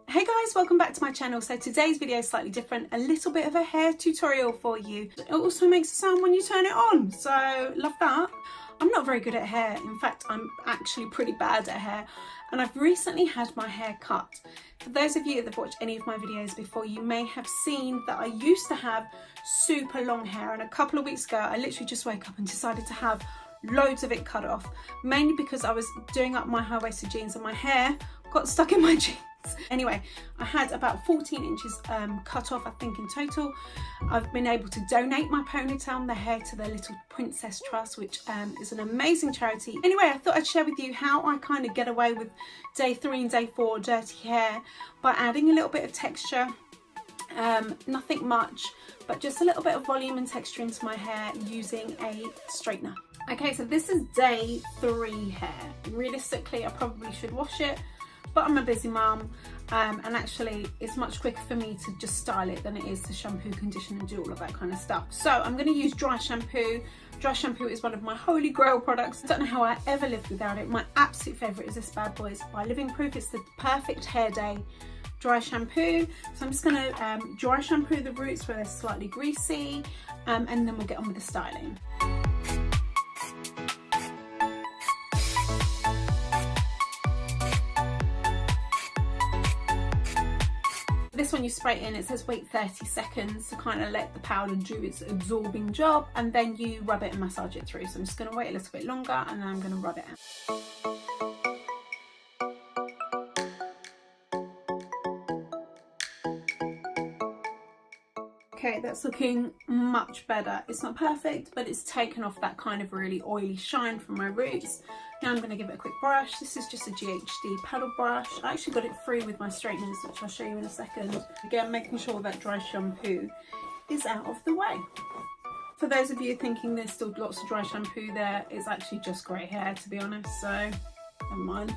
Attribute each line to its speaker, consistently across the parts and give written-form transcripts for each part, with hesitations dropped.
Speaker 1: Hey guys, welcome back to my channel. So today's video is slightly different, a little bit of a hair tutorial for you. It also makes a sound when you turn it on, so love that. I'm not very good at hair. In fact, I'm actually pretty bad at hair, and I've recently had my hair cut. For those of you that have watched any of my videos before, you may have seen that I used to have super long hair, and a couple of weeks ago I literally just woke up and decided to have loads of it cut off, mainly because I was doing up my high-waisted jeans and my hair got stuck in my jeans. Anyway, I had about 14 inches cut off, I think, in total. I've been able to donate my ponytail and the hair to the Little Princess Trust, which is an amazing charity. Anyway, I thought I'd share with you how I kind of get away with day 3 and day 4 dirty hair by adding a little bit of texture. Nothing much, but just a little bit of volume and texture into my hair using a straightener. Okay, so this is day 3 hair. Realistically, I probably should wash it, but I'm a busy mum, and actually it's much quicker for me to just style it than it is to shampoo, condition and do all of that kind of stuff. So I'm going to use dry shampoo. Dry shampoo is one of my holy grail products. I don't know how I ever lived without it. My absolute favourite is this bad boy. It's by Living Proof. It's the perfect hair day dry shampoo. So I'm just going to dry shampoo the roots where they're slightly greasy, and then we'll get on with the styling. This one you spray it in, it says wait 30 seconds to kind of let the powder do its absorbing job, and then you rub it and massage it through. So I'm just going to wait a little bit longer and then I'm going to rub it out. Okay, that's looking much better. It's not perfect, but it's taken off that kind of really oily shine from my roots. Now I'm going to give it a quick brush. This is just a GHD Paddle Brush. I actually got it free with my straighteners, which I'll show you in a second. Again, making sure that dry shampoo is out of the way. For those of you thinking there's still lots of dry shampoo there, it's actually just grey hair, to be honest, so never mind.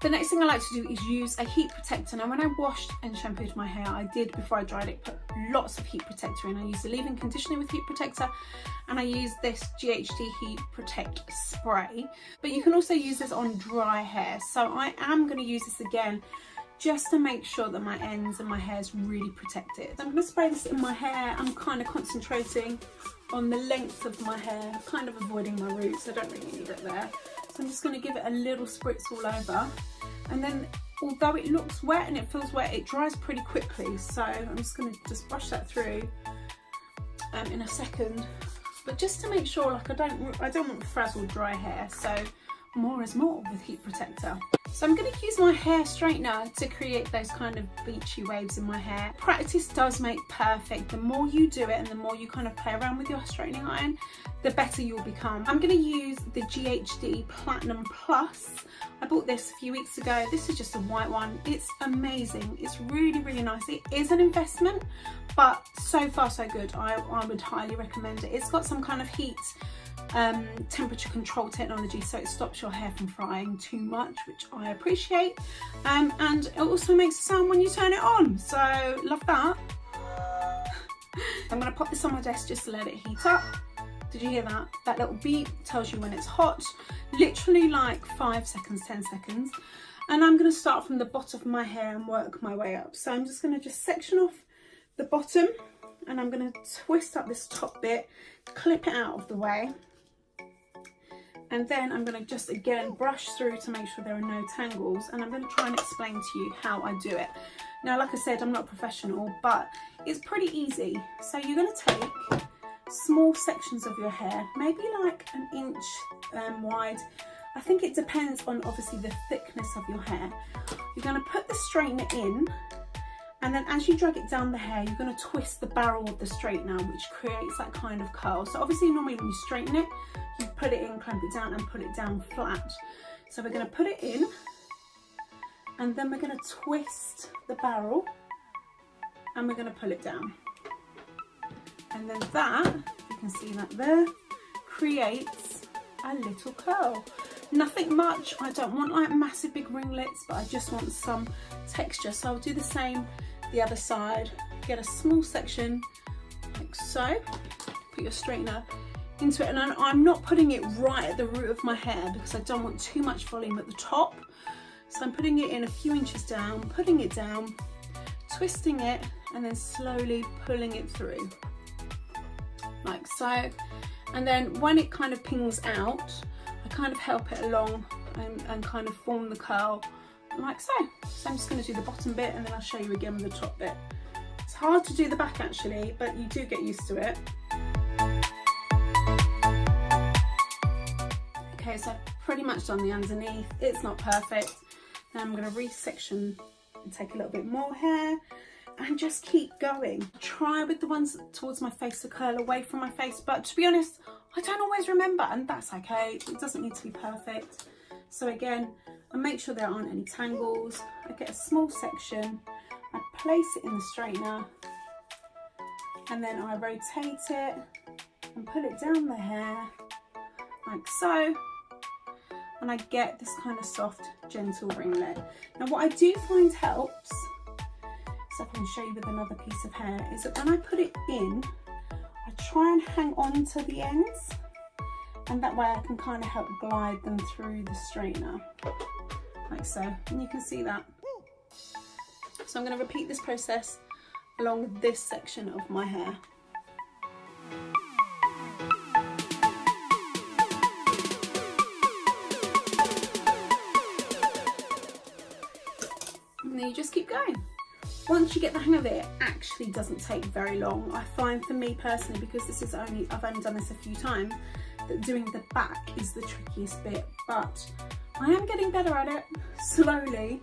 Speaker 1: The next thing I like to do is use a heat protector. Now when I washed and shampooed my hair, I did, before I dried it, put lots of heat protector in. I used the leave-in conditioner with heat protector, and I used this GHD Heat Protect Spray. But you can also use this on dry hair. So I am going to use this again just to make sure that my ends and my hair is really protected. So I'm going to spray this in my hair. I'm kind of concentrating on the length of my hair, kind of avoiding my roots. I don't really need it there. So I'm just going to give it a little spritz all over, and then although it looks wet and it feels wet, it dries pretty quickly. So I'm just going to just brush that through in a second, but just to make sure, like, I don't want frazzled dry hair, so more is more with heat protector. So I'm going to use my hair straightener to create those kind of beachy waves in my hair. Practice does make perfect. The more you do it and the more you kind of play around with your straightening iron, the better you'll become. I'm going to use the GHD Platinum Plus. I bought this a few weeks ago. This is just a white one. It's amazing. It's really, really nice. It is an investment, but so far so good. I would highly recommend it. It's got some kind of heat temperature control technology, so it stops your hair from frying too much, which I appreciate, and it also makes a sound when you turn it on, so love that. I'm going to pop this on my desk just to let it heat up. Did you hear that? That little beep tells you when it's hot, literally like 5 seconds, 10 seconds. And I'm going to start from the bottom of my hair and work my way up. So I'm just going to just section off the bottom, and I'm going to twist up this top bit, clip it out of the way, and then I'm going to just again brush through to make sure there are no tangles, and I'm going to try and explain to you how I do it. Now, like I said, I'm not a professional, but it's pretty easy. So you're going to take small sections of your hair, maybe like an inch wide. I think it depends on obviously the thickness of your hair. You're going to put the straightener in, and then as you drag it down the hair, you're going to twist the barrel of the straightener, which creates that kind of curl. So obviously normally when you straighten it, you put it in, clamp it down and put it down flat. So we're going to put it in, and then we're going to twist the barrel, and we're going to pull it down. And then that, you can see that there, creates a little curl. Nothing much. I don't want like massive big ringlets, but I just want some texture. So I'll do the same the other side. Get a small section like so, put your straightener into it, and I'm not putting it right at the root of my hair because I don't want too much volume at the top. So I'm putting it in a few inches down, putting it down, twisting it, and then slowly pulling it through, like so. And then when it kind of pings out, I kind of help it along and kind of form the curl like so. So I'm just going to do the bottom bit and then I'll show you again with the top bit. It's hard to do the back actually, but you do get used to it. Okay, so I've pretty much done the underneath. It's not perfect. Now I'm going to resection and take a little bit more hair and just keep going. Try with the ones towards my face to curl away from my face, but to be honest, I don't always remember, and that's okay. It doesn't need to be perfect. So again, I make sure there aren't any tangles. I get a small section, I place it in the straightener, and then I rotate it and pull it down the hair like so, and I get this kind of soft, gentle ringlet. Now what I do find helps, so I can show you with another piece of hair, is that when I put it in, I try and hang on to the ends, and that way I can kind of help glide them through the straightener, like so, and you can see that. So I'm going to repeat this process along this section of my hair. And then you just keep going. Once you get the hang of it, it actually doesn't take very long. I find for me personally, because this is I've only done this a few times, that doing the back is the trickiest bit, but I am getting better at it, slowly.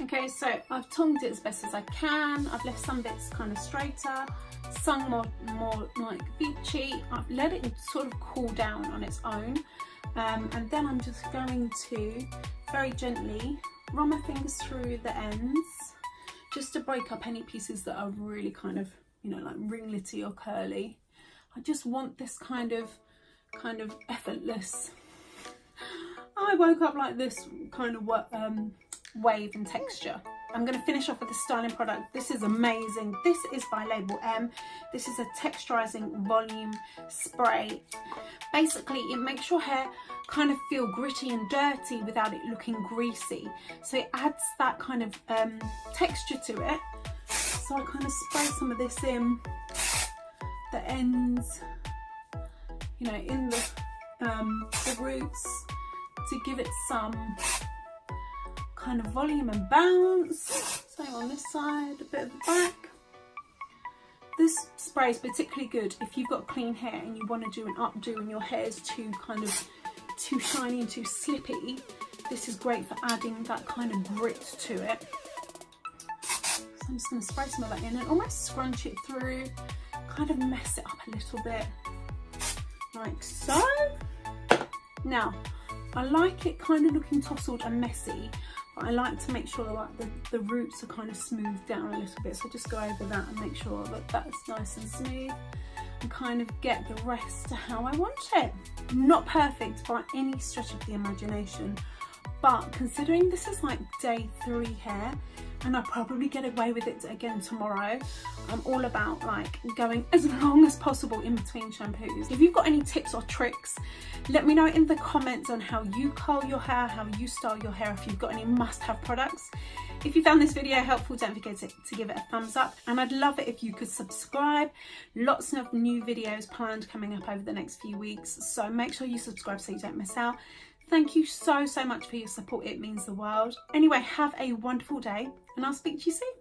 Speaker 1: Okay, so I've tongued it as best as I can. I've left some bits kind of straighter, some more like beachy. I've let it sort of cool down on its own. And then I'm just going to very gently run my fingers through the ends just to break up any pieces that are really kind of, you know, like ringlety or curly. I just want this kind of effortless. I woke up like this kind of wave and texture. I'm going to finish off with a styling product. This is amazing. This is by Label M. This is a Texturising Volume Spray. Basically, it makes your hair kind of feel gritty and dirty without it looking greasy. So it adds that kind of texture to it. So I kind of spray some of this in the ends, you know, in the roots to give it some kind of volume and bounce. Same on this side, a bit of the back. This spray is particularly good if you've got clean hair and you want to do an updo and your hair is too shiny and too slippy. This is great for adding that kind of grit to it. So I'm just going to spray some of that in and almost scrunch it through, kind of mess it up a little bit, like so. Now, I like it kind of looking tousled and messy, but I like to make sure that the roots are kind of smoothed down a little bit. So just go over that and make sure that that's nice and smooth and kind of get the rest to how I want it. Not perfect by any stretch of the imagination, but considering this is like day 3 hair and I'll probably get away with it again tomorrow, I'm all about like going as long as possible in between shampoos. If you've got any tips or tricks, let me know in the comments on how you curl your hair, how you style your hair, if you've got any must-have products. If you found this video helpful, don't forget to give it a thumbs up, and I'd love it if you could subscribe. Lots of new videos planned coming up over the next few weeks, so make sure you subscribe so you don't miss out. Thank you so much for your support, it means the world. Anyway, have a wonderful day and I'll speak to you soon.